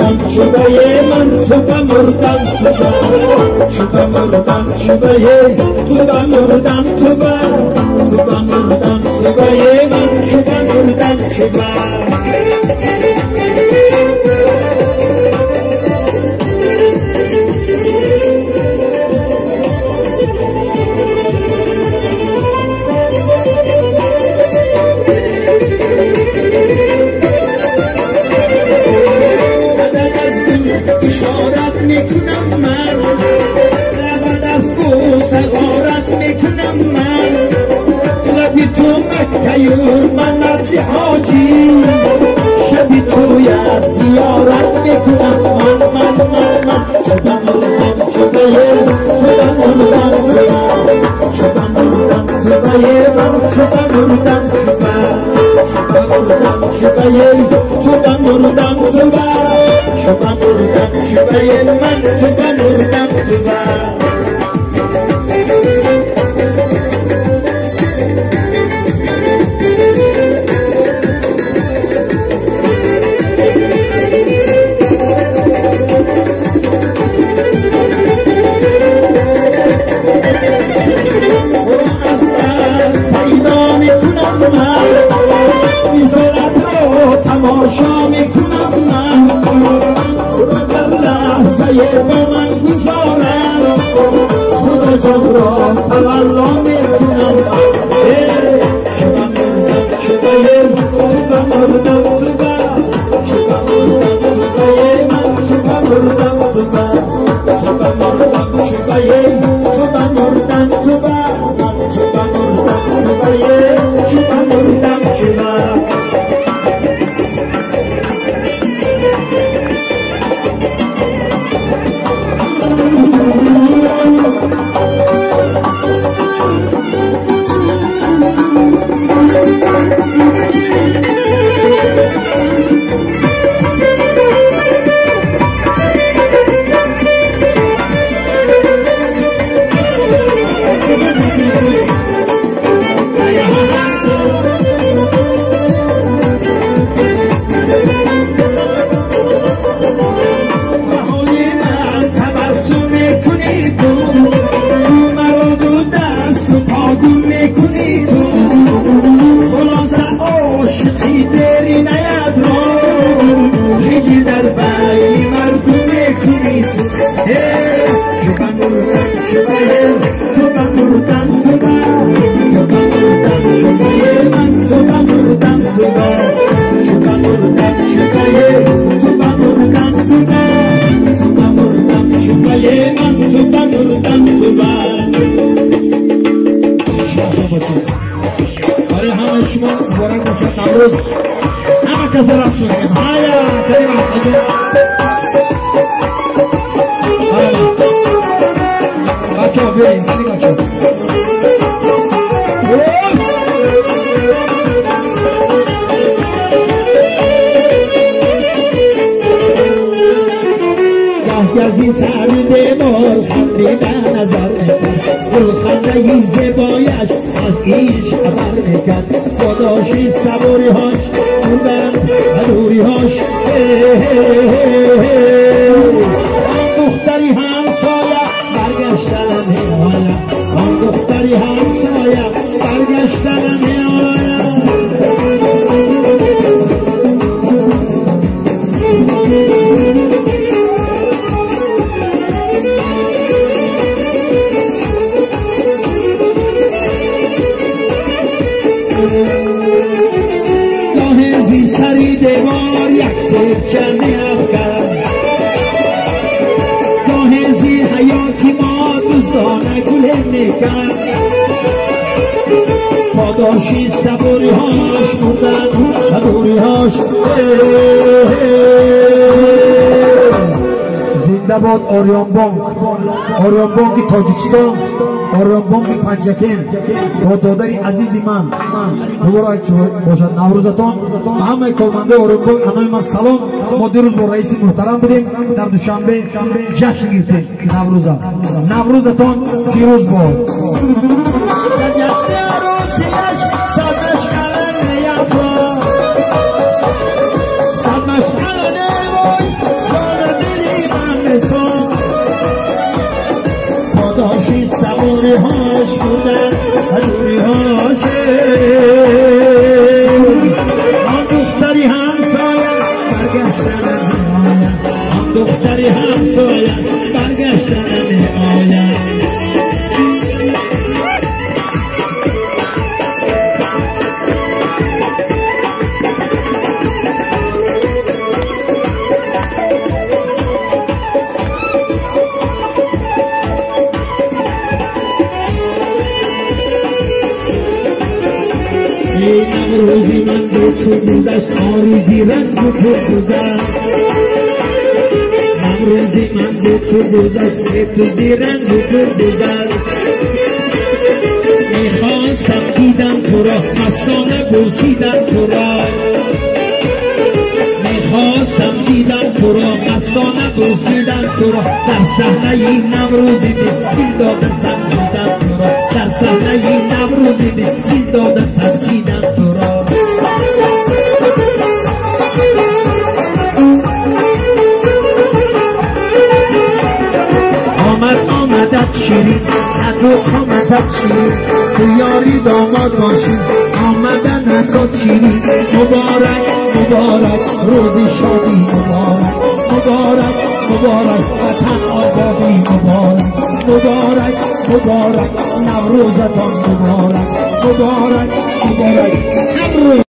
مردم شبه من شبه مردم شبه شبه مردم شبه شبه مردم شبه شبه مردم شبه من شبه مردم شبه من مرسی حاجی شبی تویت زیارت میکنم من شبم مردم شبه شبم مردم شبم مردم شبه من شبم مردم شبم مردم شبه شبم مردم شبم مردم شبه من شبم مردم تماشا میکنم من خدا در لحظه با من گذارم خدا جان را تقلا میکنم شبم مردم شبه شبم مردم شبم مردم شبه من شبم مردم شبم مردم شبه شبم مردم من شبم مردم شبه شبم مردم همه کسی رفت شدیم هایا کریم بچه ها بیاییم زنی بچه ها گهگزی سرده بار خندی به نظر نکن گلخنده زیبایش از ایش خبر نکن داداشی صبوری هاش بودن دوری هاش آن دختری همسایه برگشتن نمایم آن دختری همسایه برگشتن نمایم گاهی سری دیوار یک سیر چنی افکن گاهی زی حیاتی ما دوستانه گله میکن پاداشی صبوری هاش بودن صبوری هاش زنده باد آریان بانک تاجیکستان آریان بانک پنجکین با دادری عزیزی من مبارک باشد نوروزتان همه کارمنده آریان بانک انای من سلام. ما دیروز با رئیس محترم بودیم در دوشنبه جشن گرفتیم نوروزتان پیروز باد. صد مشعل در همسایه برگشتن می آید. نوروزی من به تو گذشت آریزی رنگ و پر گذشت. نوروزی من به تو گذشت به تو رنگ و پر گذشت. میخواستم دیدم تو را مستانه بوسیدم تو را. میخواستم دیدم تو را مستانه بوسیدم تو را. در صحنه نوروزی به دل داده سمجیدم تو را. در صحنه نوروزی به دل داده سمجیدم تو را. آمدت شیرین ندو آمدت شیرین تو یاری داماد باشی. آمدن ازت شیرین مبارک مبارک روزی شادی مبارک مبارک مبارک وطن آبادی مبارک مبارک مبارک نوروزتان مبارک مبارک مبارک.